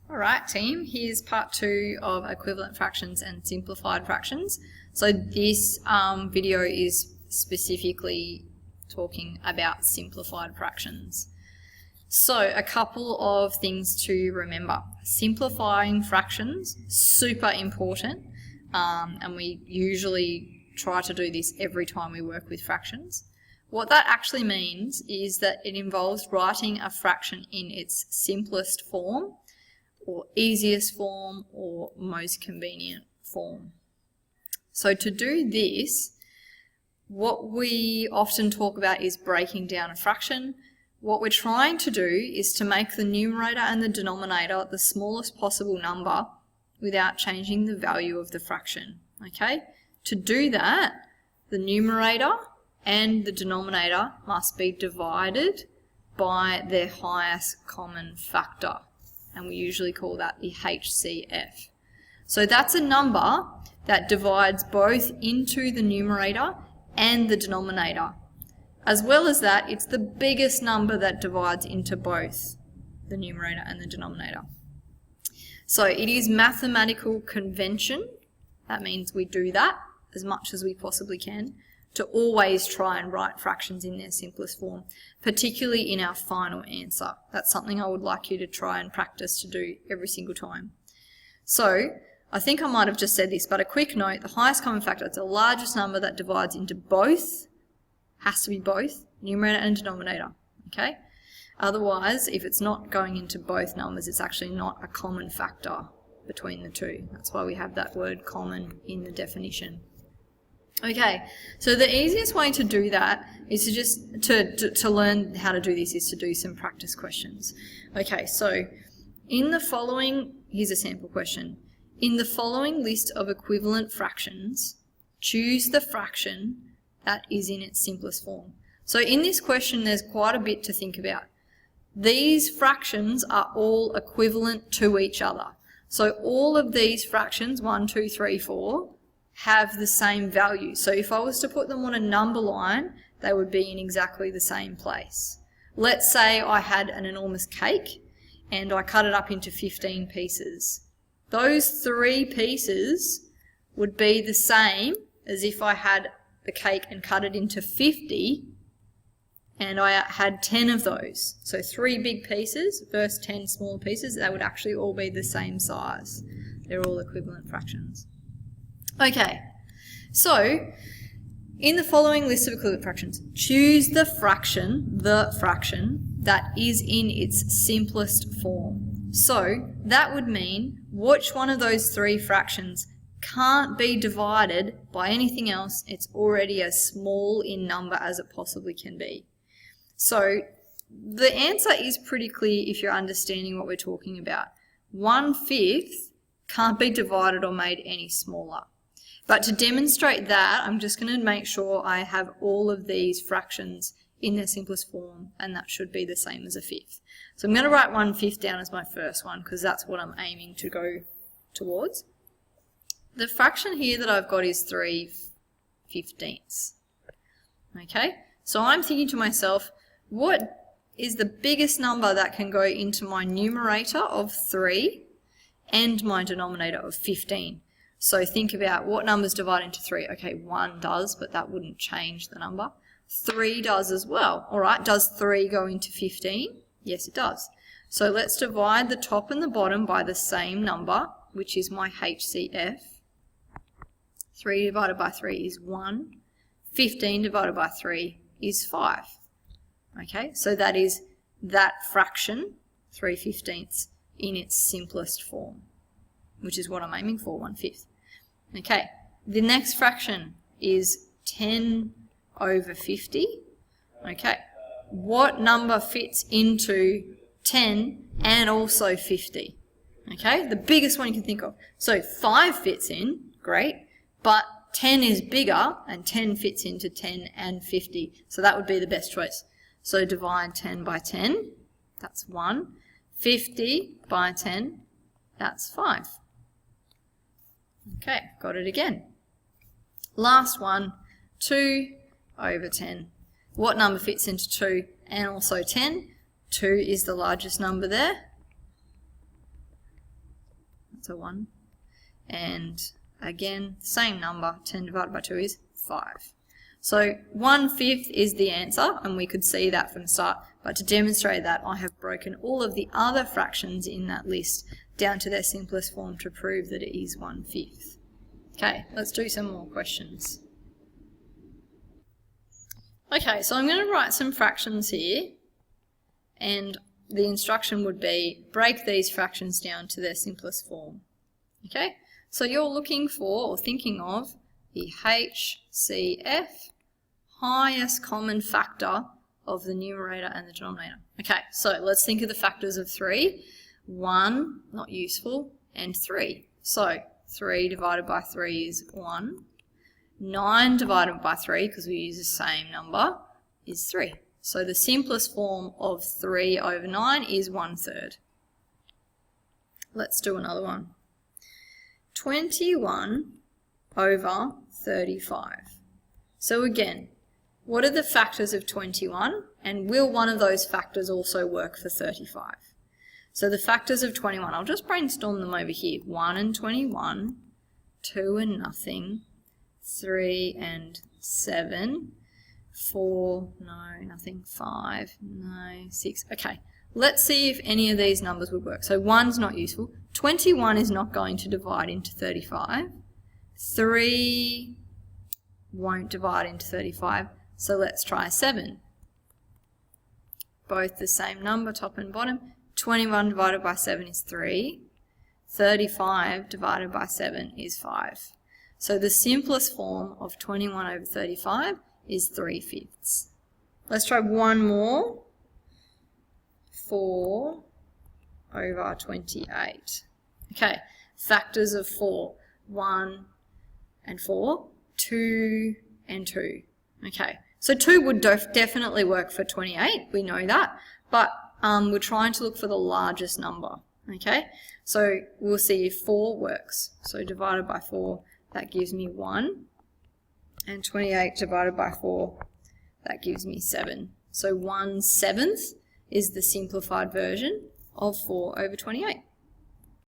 Alright team, here's part 2 of equivalent fractions and simplified fractions. So this video is specifically talking about simplified fractions. So a couple of things to remember. Simplifying fractions, super important, and we usually try to do this every time we work with fractions. What that actually means is that it involves writing a fraction in its simplest form, or easiest form, or most convenient form. So to do this, what we often talk about is breaking down a fraction. What we're trying to do is to make the numerator and the denominator the smallest possible number without changing the value of the fraction. Okay? To do that, the numerator and the denominator must be divided by their highest common factor, and we usually call that the HCF. So that's a number that divides both into the numerator and the denominator. As well as that, it's the biggest number that divides into both the numerator and the denominator. So it is mathematical convention, that means we do that as much as we possibly can, to always try and write fractions in their simplest form, particularly in our final answer. That's something I would like you to try and practice to do every single time. So I think I might have just said this, but a quick note, the highest common factor, it's the largest number that divides into both, has to be both, numerator and denominator, okay? Otherwise, if it's not going into both numbers, it's actually not a common factor between the two. That's why we have that word common in the definition. Okay, so the easiest way to do that is to just, to learn how to do this is to do some practice questions. Okay, so in the following, here's a sample question. In the following list of equivalent fractions, choose the fraction that is in its simplest form. So in this question, there's quite a bit to think about. These fractions are all equivalent to each other. So all of these fractions, 1, 2, 3, 4, have the same value. So if I was to put them on a number line, they would be in exactly the same place. Let's say I had an enormous cake and I cut it up into 15 pieces. Those 3 pieces would be the same as if I had the cake and cut it into 50 and I had 10 of those. So 3 big pieces versus 10 small pieces, they would actually all be the same size. They're all equivalent fractions. Okay, so in the following list of equivalent fractions, choose the fraction that is in its simplest form. So that would mean which one of those 3 fractions can't be divided by anything else. It's already as small in number as it possibly can be. So the answer is pretty clear if you're understanding what we're talking about. 1/5 can't be divided or made any smaller. But to demonstrate that, I'm just going to make sure I have all of these fractions in their simplest form, and that should be the same as 1/5. So I'm going to write 1/5 down as my first one because that's what I'm aiming to go towards. The fraction here that I've got is 3/15. Okay, so I'm thinking to myself, what is the biggest number that can go into my numerator of 3 and my denominator of 15? So think about what numbers divide into 3. Okay, 1 does, but that wouldn't change the number. 3 does as well. All right, does 3 go into 15? Yes, it does. So let's divide the top and the bottom by the same number, which is my HCF. 3 divided by 3 is 1. 15 divided by 3 is 5. Okay, so that is that fraction, 3/15, in its simplest form, which is what I'm aiming for, 1/5. Okay, the next fraction is 10/50. Okay, what number fits into 10 and also 50? Okay, the biggest one you can think of. So 5 fits in, great, but 10 is bigger and 10 fits into 10 and 50. So that would be the best choice. So divide 10 by 10, that's 1. 50 by 10, that's 5. Okay, got it again. Last one, 2/10. What number fits into 2 and also 10? 2 is the largest number there. so 1. And again, same number, 10 divided by 2 is 5. So 1/5 is the answer, and we could see that from the start. But to demonstrate that, I have broken all of the other fractions in that list down to their simplest form to prove that it is 1/5. Okay, let's do some more questions. Okay, so I'm going to write some fractions here, and the instruction would be break these fractions down to their simplest form. Okay, so you're looking for or thinking of the HCF, highest common factor of the numerator and the denominator. Okay, so let's think of the factors of 3. 1, not useful, and 3. So 3 divided by 3 is 1. 9 divided by 3, because we use the same number, is 3. So the simplest form of 3 over 9 is 1/3. Let's do another one. 21 over 35. So again, what are the factors of 21? And will one of those factors also work for 35? So the factors of 21, I'll just brainstorm them over here. 1 and 21, 2 and nothing, 3 and 7, 4, no, nothing, 5, no, 6. Okay, let's see if any of these numbers would work. So 1's not useful. 21 is not going to divide into 35. 3 won't divide into 35. So let's try 7. Both the same number, top and bottom. 21 divided by 7 is 3. 35 divided by 7 is 5. So the simplest form of 21 over 35 is 3/5. Let's try one more. 4 over 28. Okay, factors of 4. 1 and 4, 2 and 2. Okay, so 2 would definitely work for 28, we know that, but we're trying to look for the largest number. Okay, so we'll see if 4 works. So divided by 4, that gives me 1, and 28 divided by 4, that gives me 7. So 1/7 is the simplified version of 4 over 28.